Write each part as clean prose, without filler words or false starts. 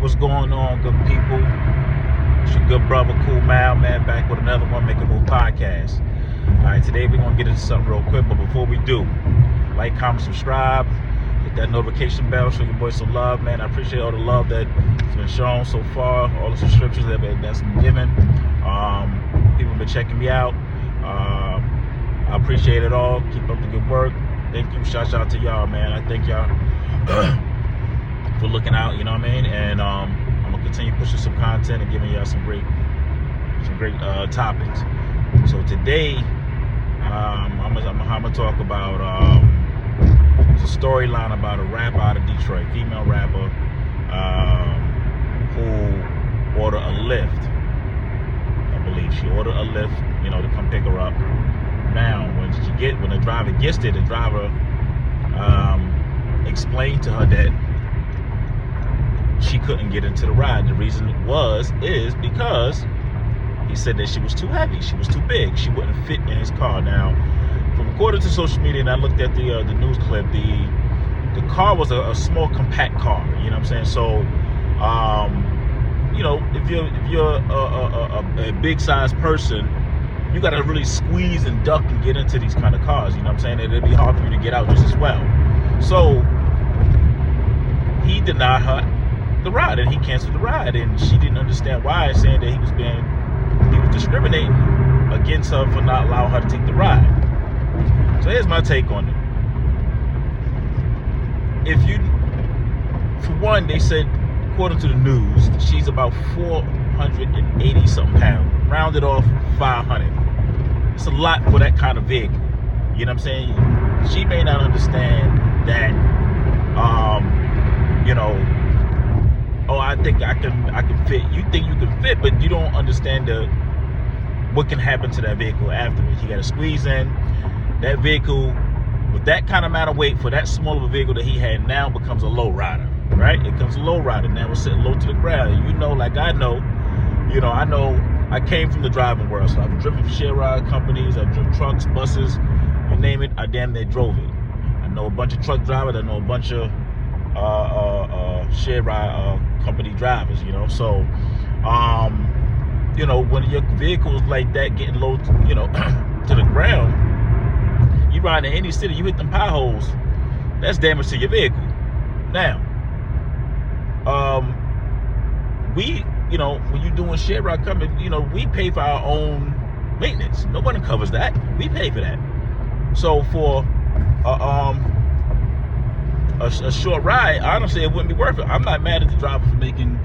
what's going on, good people? It's your good brother, Cool Mal, man, back with another one, Make a Move podcast. All right, today we're going to get into something real quick, but before we do, like, comment, subscribe, hit that notification bell, show your boy some love, man. I appreciate all the love that's been shown so far, all the subscriptions that's been given. People have been checking me out. I appreciate it all. Keep up the good work. Thank you. Shout out to y'all, man. I thank y'all for looking out, you know what I mean? And I'm gonna continue pushing some content and giving y'all some great topics. So today, I'm gonna talk about it's a storyline about a rapper out of Detroit, female rapper, who ordered a Lyft. I believe she ordered a Lyft, to come pick her up. Now, when the driver gets there, the driver explained to her that she couldn't get into the ride. The reason is because he said that she was too heavy, she was too big, she wouldn't fit in his car. Now, according to social media, and I looked at the news clip, the car was a small, compact car. You know what I'm saying? So, if you're a big size person, you got to really squeeze and duck and get into these kind of cars. You know what I'm saying? It'd be hard for you to get out just as well. So he denied her the ride, and he canceled the ride, and she didn't understand why, saying that he was discriminating against her for not allowing her to take the ride. So here's my take on it. For one, they said, according to the news, she's about 480 something pounds, rounded off 500. It's a lot for that kind of vehicle. You know what I'm saying? She may not understand that, I think I can fit. You think you can fit, but you don't understand what can happen to that vehicle afterwards. You got to squeeze in. That vehicle, with that kind of amount of weight, for that small of a vehicle that he had, now becomes a low rider, right? It becomes a low rider. Now we're sitting low to the ground. And like I know, I came from the driving world. So I've driven for share ride companies. I've driven trucks, buses, you name it. I damn near drove it. I know a bunch of truck drivers. I know a bunch of share ride company drivers. So when your vehicle is like that, getting low, to the ground, you ride in any city, you hit them potholes, that's damage to your vehicle. Now, when you're doing share ride company, we pay for our own maintenance. Nobody covers that. We pay for that. So for a short ride, honestly, it wouldn't be worth it. I'm not mad at the driver for making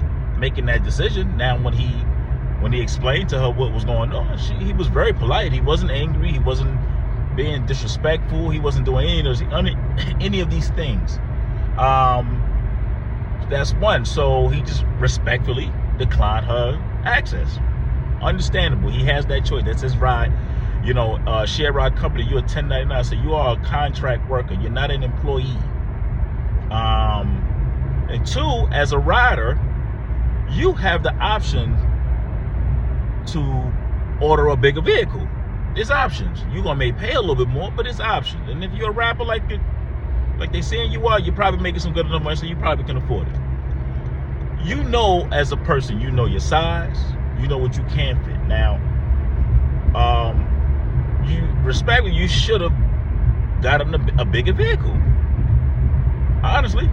that decision. Now, when he explained to her what was going on, he was very polite. He wasn't angry. He wasn't being disrespectful. He wasn't doing any of these things. That's one. So he just respectfully declined her access. Understandable. He has that choice. That's his ride. Share ride company, you're a 1099, so you are a contract worker. You're not an employee. And two, as a rider, you have the option to order a bigger vehicle. There's options. You're gonna may pay a little bit more, but it's options. And if you're a rapper like they saying you are, you're probably making some good enough money, so you probably can afford it. As a person, your size, what you can fit. Now, you should have gotten a bigger vehicle. Honestly,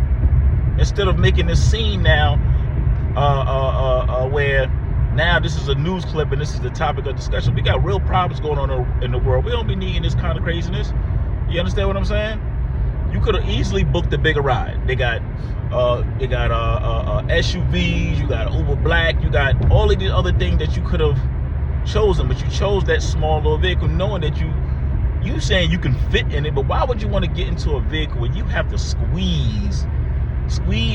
instead of making this scene now, where now this is a news clip and this is the topic of discussion. We got real problems going on in the world. We don't be needing this kind of craziness. You understand what I'm saying? You could have easily booked a bigger ride. They got SUVs, you got Uber Black, you got all of these other things that you could have chosen, but you chose that small little vehicle, knowing that you saying you can fit in it. But why would you want to get into a vehicle where you have to squeeze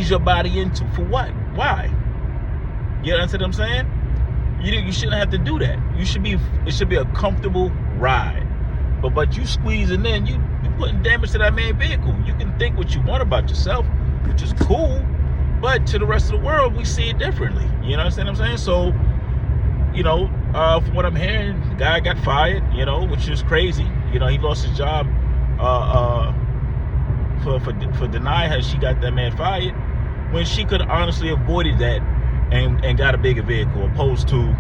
your body into? For what? Why? You understand what I'm saying? You shouldn't have to do that. It should be a comfortable ride. But you squeezing in, you putting damage to that main vehicle. You can think what you want about yourself, which is cool, but to the rest of the world, we see it differently. You understand what I'm saying? So, from what I'm hearing, the guy got fired, which is crazy. He lost his job for denying her. She got that man fired. when she could honestly avoided that and got a bigger vehicle, opposed to,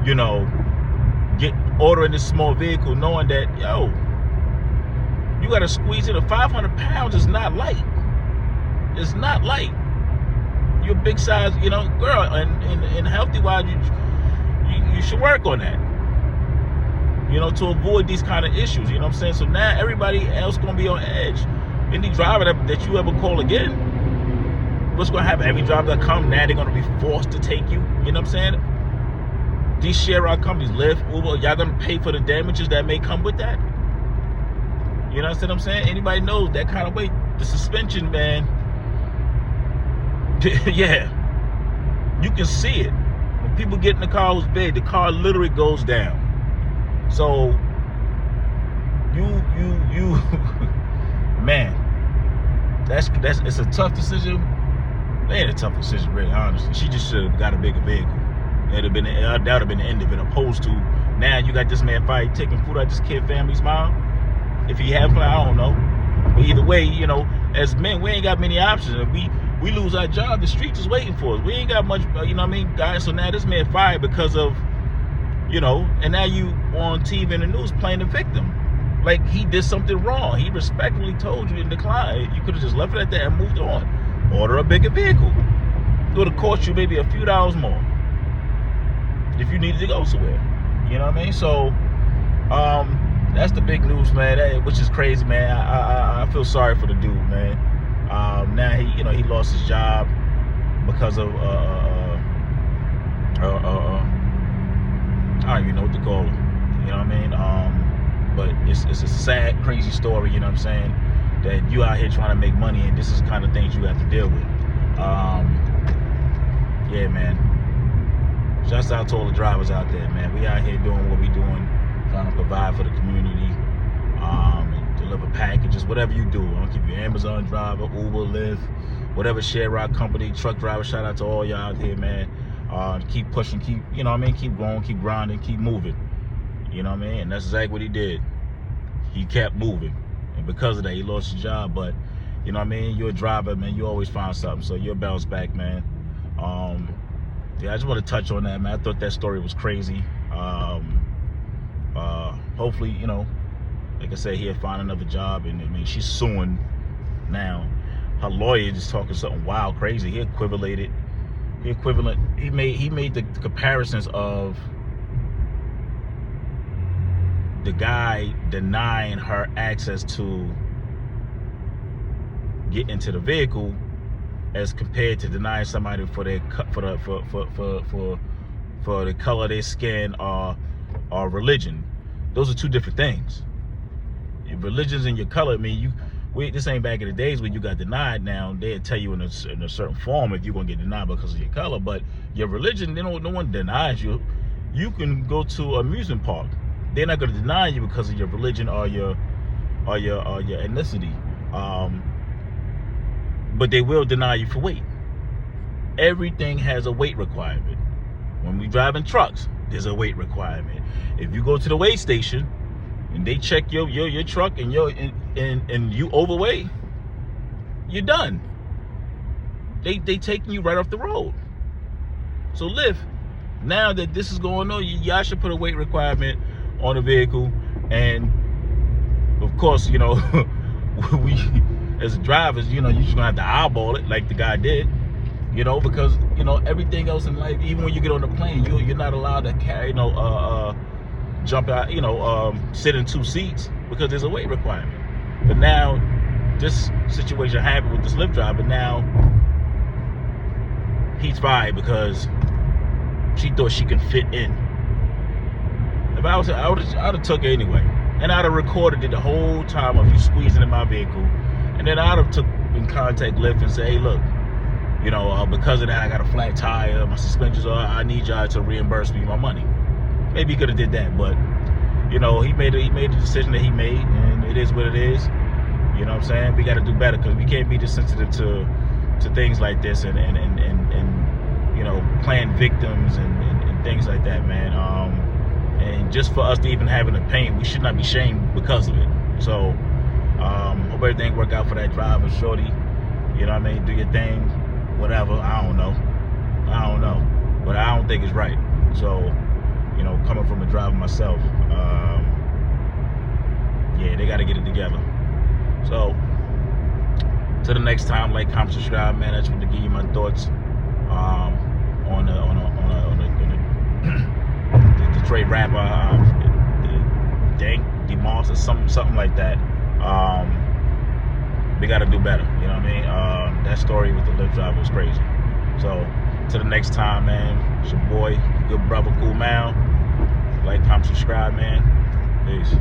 you know, ordering this small vehicle knowing that, yo, you got to squeeze in. 500 pounds is not light. It's not light. You're a big size, you know, girl, and healthy wise, you should work on that, you know, to avoid these kind of issues. You know what I'm saying? So now everybody else gonna be on edge. Any driver that you ever call again, what's gonna happen? Every driver that come now, they're gonna be forced to take you. You know what I'm saying? These share ride companies, Lyft, Uber, y'all gonna pay for the damages that may come with that. You know what I'm saying? Anybody knows that kind of weight, the suspension, man. Yeah, you can see it. When people get in the car who's big, the car literally goes down. So you man, it's a tough decision. It ain't a tough decision, really, honestly. She just should have got a bigger vehicle. That would have been the end of it, opposed to now you got this man fight taking food out this kid family's mouth. If he had fly, I don't know. But either way, you know, as men, we ain't got many options. If we lose our job, the streets is waiting for us. We ain't got much, you know what I mean, guys? So now this man fired because of, you know, and now you on TV and the news playing the victim. Like he did something wrong. He respectfully told you in decline. You could have just left it at that and moved on. Order a bigger vehicle. It would have cost you maybe a few dollars more if you needed to go somewhere. You know what I mean? So, that's the big news, man. Which is crazy, man. I feel sorry for the dude, man. Now he lost his job because of I don't even know what to call it. You know what I mean? But it's a sad, crazy story. You know what I'm saying? That you out here trying to make money, and this is the kind of things you have to deal with. Yeah, man. Shouts out to all the drivers out there, man. We out here doing what we doing, trying to provide for the community, and deliver packages, whatever you do. I don't keep you Amazon driver, Uber, Lyft, whatever share ride company, truck driver. Shout out to all y'all out here, man. Keep pushing, keep, you know what I mean, keep going, keep grinding, keep moving. You know what I mean? And that's exactly what he did. He kept moving, and because of that, he lost his job. But you know what I mean? You're a driver, man. You always find something, so you'll bounce back, man. Yeah, I just want to touch on that, man. I thought that story was crazy. Hopefully, you know, like I said, he'll find another job. And I mean, she's suing now. Her lawyer just talking something wild, crazy. He made the comparisons of the guy denying her access to get into the vehicle as compared to denying somebody for the color of their skin or religion. Those are two different things. Your religions and your color. I mean, this ain't back in the days when you got denied. Now they'll tell you in a certain form if you're gonna get denied because of your color. But your religion, no one denies you. You can go to an amusement park. They're not gonna deny you because of your religion or your ethnicity. But they will deny you for weight. Everything has a weight requirement. When we driving trucks, there's a weight requirement. If you go to the weigh station and they check your truck and you overweight, you're done. They taking you right off the road. So Lyft, now that this is going on, y'all should put a weight requirement on the vehicle. And of course, you know, we as drivers, you know, you're just gonna have to eyeball it like the guy did, you know, because, you know, everything else in life, even when you get on the plane, you're not allowed to carry, you know, jump out, you know, sit in 2 seats because there's a weight requirement. But now this situation happened with this Lyft driver. Now he's fired because she thought she could fit in. If I would have took it anyway, and I'd have recorded it the whole time of you squeezing in my vehicle. And then I'd have been contact Lyft and say, hey, look, you know, because of that, I got a flat tire, my suspensions are, I need y'all to reimburse me my money. Maybe he could have did that, but, you know, he made the decision that he made, and it is what it is. You know what I'm saying? We got to do better because we can't be this sensitive to things like this and you know, playing victims and things like that, man. And just for us to even having the pain, we should not be shamed because of it. So, hope everything work out for that driver, shorty. You know what I mean? Do your thing. whatever. I don't know, but I don't think it's right. So, you know, coming from a driver myself, yeah, they got to get it together. So, till the next time, like, comment, subscribe, man. I just want to give you my thoughts on the Detroit rapper, DeMoss or something like that. We got to do better. You know what I mean? That story with the Lyft driver was crazy. So, till the next time, man. It's your boy, your good brother, Cool Mal. Like, comment, subscribe, man. Peace.